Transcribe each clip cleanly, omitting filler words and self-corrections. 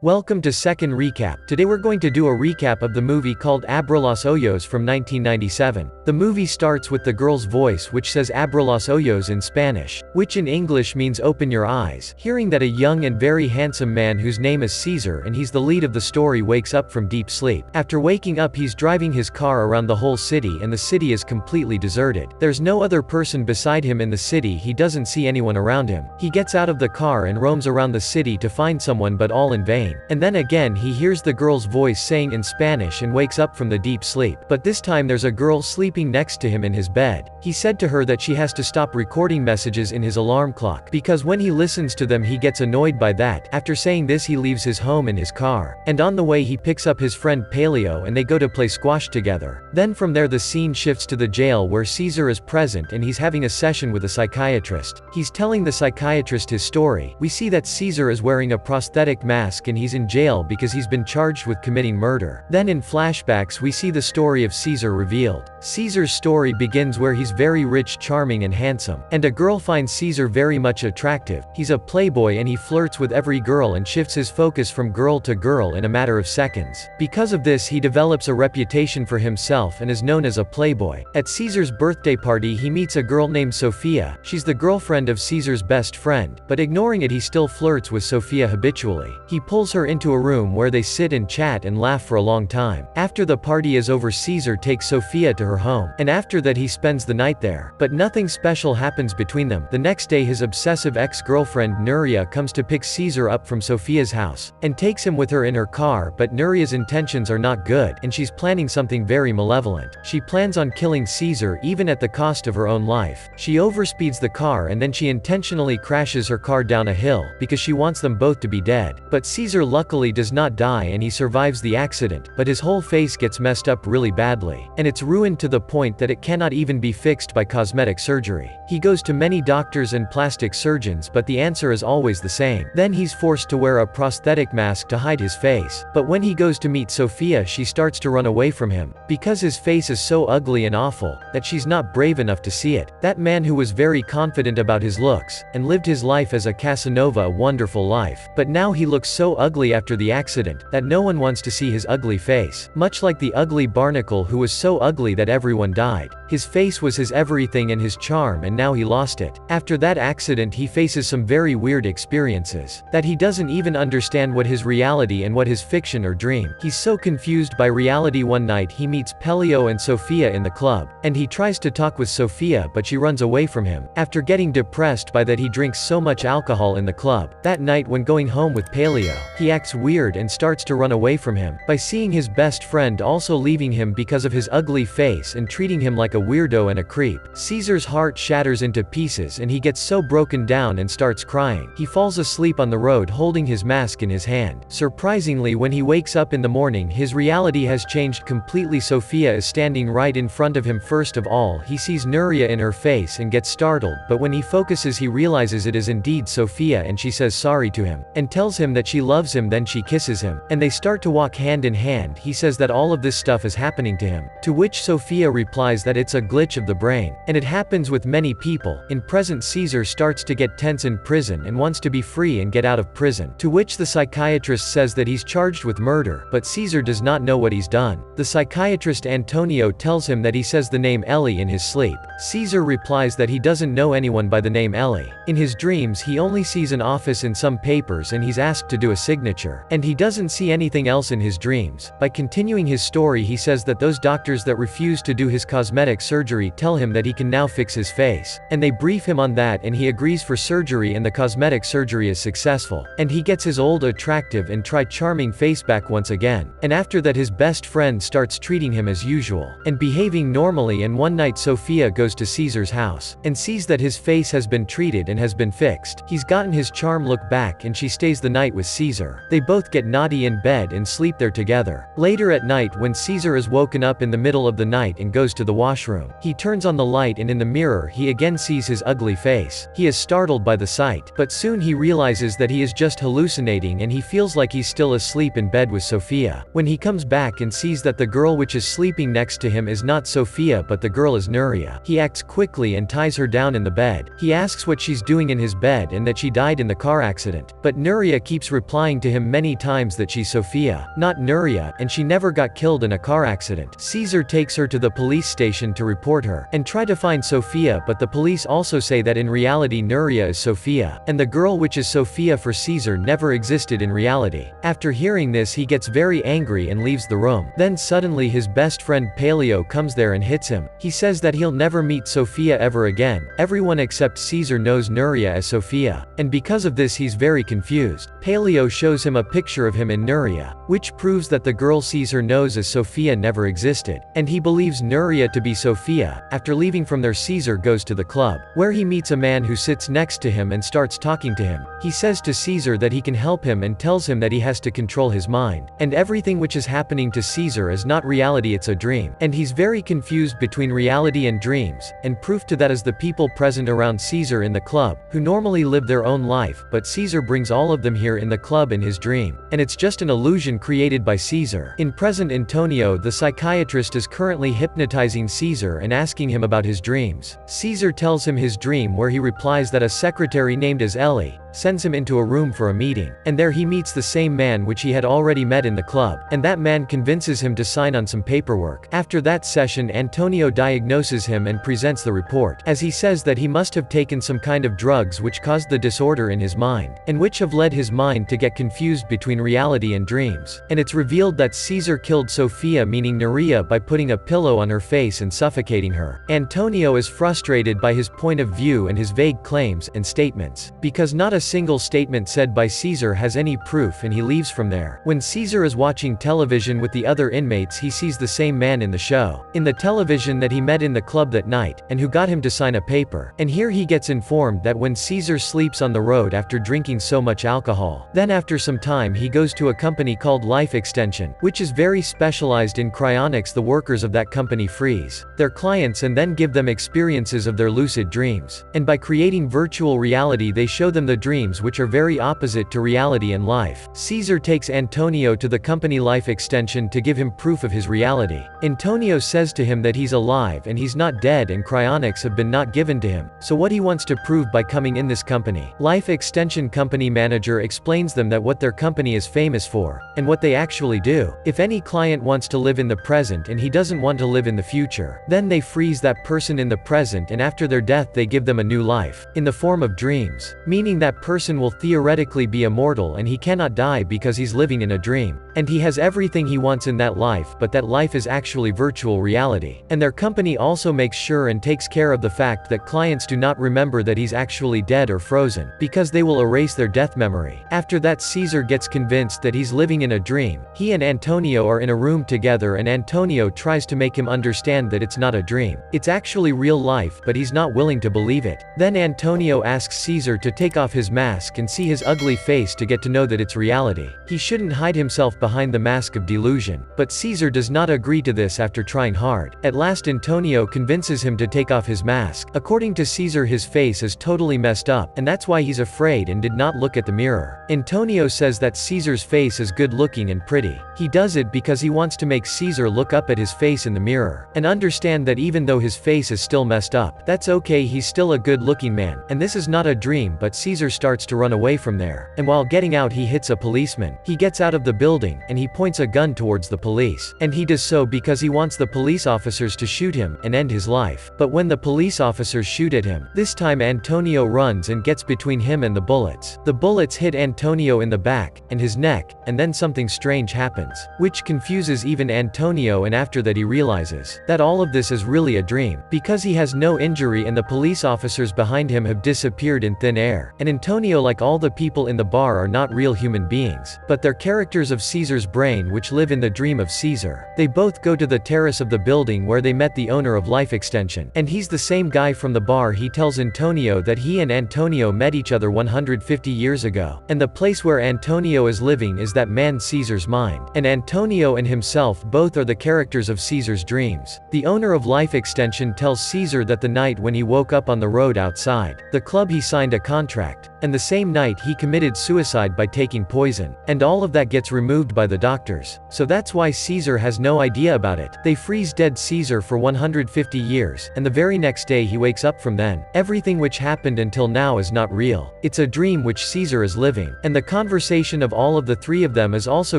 Welcome to Second Recap. Today we're going to do a recap of the movie called Abra los Ojos from 1997. The movie starts with the girl's voice which says Abra los Ojos in Spanish, which in English means open your eyes. Hearing that a young and very handsome man whose name is Caesar and he's the lead of the story wakes up from deep sleep. After waking up he's driving his car around the whole city and the city is completely deserted. There's no other person beside him in the city, he doesn't see anyone around him. He gets out of the car and roams around the city to find someone but all in vain. And then again he hears the girl's voice saying in Spanish and wakes up from the deep sleep. But this time there's a girl sleeping next to him in his bed. He said to her that she has to stop recording messages in his alarm clock, because when he listens to them he gets annoyed by that. After saying this he leaves his home in his car. And on the way he picks up his friend Paleo and they go to play squash together. Then from there the scene shifts to the jail where Caesar is present and he's having a session with a psychiatrist. He's telling the psychiatrist his story. We see that Caesar is wearing a prosthetic mask and he's in jail because he's been charged with committing murder. Then in flashbacks we see the story of Caesar revealed. Caesar's story begins where he's very rich, charming and handsome. And a girl finds Caesar very much attractive. He's a playboy and he flirts with every girl and shifts his focus from girl to girl in a matter of seconds. Because of this he develops a reputation for himself and is known as a playboy. At Caesar's birthday party he meets a girl named Sophia. She's the girlfriend of Caesar's best friend, but ignoring it he still flirts with Sophia habitually. He pulls her into a room where they sit and chat and laugh for a long time. After the party is over Caesar takes Sophia to her home, and after that he spends the night there. But nothing special happens between them. The next day his obsessive ex-girlfriend Nuria comes to pick Caesar up from Sophia's house, and takes him with her in her car, but Nuria's intentions are not good, and she's planning something very malevolent. She plans on killing Caesar even at the cost of her own life. She overspeeds the car and then she intentionally crashes her car down a hill, because she wants them both to be dead. But Caesar luckily does not die and he survives the accident, but his whole face gets messed up really badly, and it's ruined to the point that it cannot even be fixed by cosmetic surgery. He goes to many doctors and plastic surgeons but the answer is always the same. Then he's forced to wear a prosthetic mask to hide his face. But when he goes to meet Sophia she starts to run away from him, because his face is so ugly and awful, that she's not brave enough to see it. That man who was very confident about his looks, and lived his life as a Casanova, a wonderful life. But now he looks so ugly after the accident, that no one wants to see his ugly face. Much like the ugly barnacle who was so ugly that everyone died. His face was his everything and his charm and now he lost it. After that accident he faces some very weird experiences, that he doesn't even understand what his reality and what his fiction or dream. He's so confused by reality. One night he meets Pelio and Sophia in the club, and he tries to talk with Sophia but she runs away from him. After getting depressed by that he drinks so much alcohol in the club. That night when going home with Pelio, he acts weird and starts to run away from him, by seeing his best friend also leaving him because of his ugly face and treating him like a weirdo and a creep. Caesar's heart shatters into pieces and he gets so broken down and starts crying. He falls asleep on the road holding his mask in his hand. Surprisingly, when he wakes up in the morning his reality has changed completely. Sophia is standing right in front of him. First of all he sees Nuria in her face and gets startled, but when he focuses he realizes it is indeed Sophia and she says sorry to him, and tells him that she loves him. Then she kisses him, and they start to walk hand in hand. He says that all of this stuff is happening to him, to which Sophia replies that it's a glitch of the brain, and it happens with many people. In present Caesar starts to get tense in prison and wants to be free and get out of prison, to which the psychiatrist says that he's charged with murder, but Caesar does not know what he's done. The psychiatrist Antonio tells him that he says the name Ellie in his sleep. Caesar replies that he doesn't know anyone by the name Ellie. In his dreams he only sees an office and some papers and he's asked to do a signature, and he doesn't see anything else in his dreams. By continuing his story he says that those doctors that refuse to do his cosmetic surgery tell him that he can now fix his face, and they brief him on that and he agrees for surgery and the cosmetic surgery is successful, and he gets his old attractive and charming face back once again. And after that his best friend starts treating him as usual, and behaving normally, and one night Sophia goes to Caesar's house, and sees that his face has been treated and has been fixed. He's gotten his charm look back and she stays the night with Caesar. They both get naughty in bed and sleep there together. Later at night when Caesar is woken up in the middle of the night and goes to the washroom, he turns on the light and in the mirror he again sees his ugly face. He is startled by the sight, but soon he realizes that he is just hallucinating and he feels like he's still asleep in bed with Sophia. When he comes back and sees that the girl which is sleeping next to him is not Sophia but the girl is Nuria, he acts quickly and ties her down in the bed. He asks what she's doing in his bed and that she died in the car accident, but Nuria keeps replying lying to him many times that she's Sophia, not Nuria, and she never got killed in a car accident. Caesar takes her to the police station to report her, and try to find Sophia, but the police also say that in reality Nuria is Sophia, and the girl which is Sophia for Caesar never existed in reality. After hearing this he gets very angry and leaves the room. Then suddenly his best friend Paleo comes there and hits him. He says that he'll never meet Sophia ever again. Everyone except Caesar knows Nuria as Sophia, and because of this he's very confused. Paleo shows him a picture of him and Nuria, which proves that the girl Caesar knows as Sophia never existed, and he believes Nuria to be Sophia. After leaving from there, Caesar goes to the club, where he meets a man who sits next to him and starts talking to him. He says to Caesar that he can help him and tells him that he has to control his mind, and everything which is happening to Caesar is not reality, it's a dream, and he's very confused between reality and dreams, and proof to that is the people present around Caesar in the club, who normally live their own life, but Caesar brings all of them here in the club in his dream, and it's just an illusion created by Caesar. In present, Antonio the psychiatrist is currently hypnotizing Caesar and asking him about his dreams. Caesar tells him his dream, where he replies that a secretary named as Ellie sends him into a room for a meeting, and there he meets the same man which he had already met in the club, and that man convinces him to sign on some paperwork. After that session, Antonio diagnoses him and presents the report, as he says that he must have taken some kind of drugs which caused the disorder in his mind, and which have led his mind to get confused between reality and dreams. And it's revealed that Caesar killed Sophia, meaning Nuria, by putting a pillow on her face and suffocating her. Antonio is frustrated by his point of view and his vague claims and statements, because not a single statement said by Caesar has any proof, and he leaves from there. When Caesar is watching television with the other inmates, he sees the same man in the show, in the television, that he met in the club that night, and who got him to sign a paper. And here he gets informed that when Caesar sleeps on the road after drinking so much alcohol, then after some time he goes to a company called Life Extension, which is very specialized in cryonics. The workers of that company freeze their clients and then give them experiences of their lucid dreams, and by creating virtual reality they show them the dreams which are very opposite to reality and life. Caesar takes Antonio to the company Life Extension to give him proof of his reality. Antonio says to him that he's alive and he's not dead, and cryonics have been not given to him, so what he wants to prove by coming in this company. Life Extension company manager explains them that what their company is famous for, and what they actually do. If any client wants to live in the present and he doesn't want to live in the future, then they freeze that person in the present, and after their death they give them a new life, in the form of dreams, meaning that person will theoretically be immortal and he cannot die because he's living in a dream, and he has everything he wants in that life, but that life is actually virtual reality. And their company also makes sure and takes care of the fact that clients do not remember that he's actually dead or frozen, because they will erase their death memory. After that, Caesar gets convinced that he's living in a dream. He and Antonio are in a room together, and Antonio tries to make him understand that it's not a dream, it's actually real life, but he's not willing to believe it. Then Antonio asks Caesar to take off his mask and see his ugly face to get to know that it's reality. He shouldn't hide himself behind the mask of delusion, but Caesar does not agree to this after trying hard. At last Antonio convinces him to take off his mask. According to Caesar, his face is totally messed up, and that's why he's afraid and did not look at the mirror. Antonio says that Caesar's face is good looking and pretty. He does it because he wants to make Caesar look up at his face in the mirror, and understand that even though his face is still messed up, that's okay, he's still a good looking man, and this is not a dream. But Caesar starts to run away from there, and while getting out he hits a policeman. He gets out of the building, and he points a gun towards the police, and he does so because he wants the police officers to shoot him and end his life. But when the police officers shoot at him, this time Antonio runs and gets between him and the bullets. The bullets hit Antonio in the back and his neck, and then something strange happens, which confuses even Antonio, and after that he realizes that all of this is really a dream, because he has no injury and the police officers behind him have disappeared in thin air. And Antonio, like all the people in the bar, are not real human beings, but they're characters of Caesar's brain which live in the dream of Caesar. They both go to the terrace of the building where they met the owner of Life Extension, and he's the same guy from the bar. He tells Antonio that he and Antonio met each other 150 years ago, and the place where Antonio is living is that man Caesar's mind, and Antonio and himself both are the characters of Caesar's dreams. The owner of Life Extension tells Caesar that the night when he woke up on the road outside the club he signed a contract, and the same night he committed suicide by taking poison. And all of that gets removed by the doctors. So that's why Caesar has no idea about it. They freeze dead Caesar for 150 years, and the very next day he wakes up from then. Everything which happened until now is not real. It's a dream which Caesar is living. And the conversation of all of the three of them is also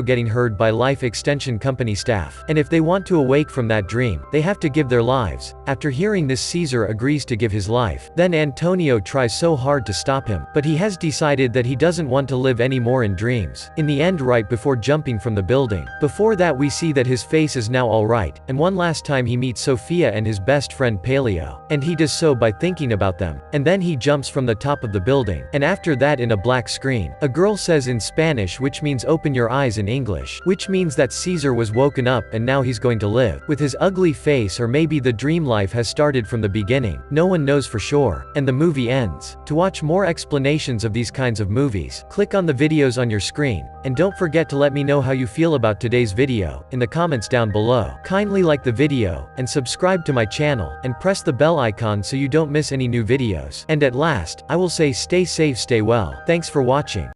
getting heard by Life Extension Company staff. And if they want to awake from that dream, they have to give their lives. After hearing this, Caesar agrees to give his life. Then Antonio tries so hard to stop him, but he has decided that he doesn't want to live anymore in dreams. In the end, right before jumping from the building. Before that, we see that his face is now alright, and one last time he meets Sophia and his best friend Paleo. And he does so by thinking about them. And then he jumps from the top of the building. And after that, in a black screen, a girl says in Spanish, which means open your eyes in English, which means that Caesar was woken up and now he's going to live with his ugly face, or maybe the dream life has started from the beginning. No one knows for sure. And the movie ends. To watch more explanations of these kinds of movies, click on the videos on your screen, and don't forget to let me know how you feel about today's video in the comments down below. Kindly like the video, and subscribe to my channel, and press the bell icon so you don't miss any new videos. And at last, I will say stay safe, stay well. Thanks for watching.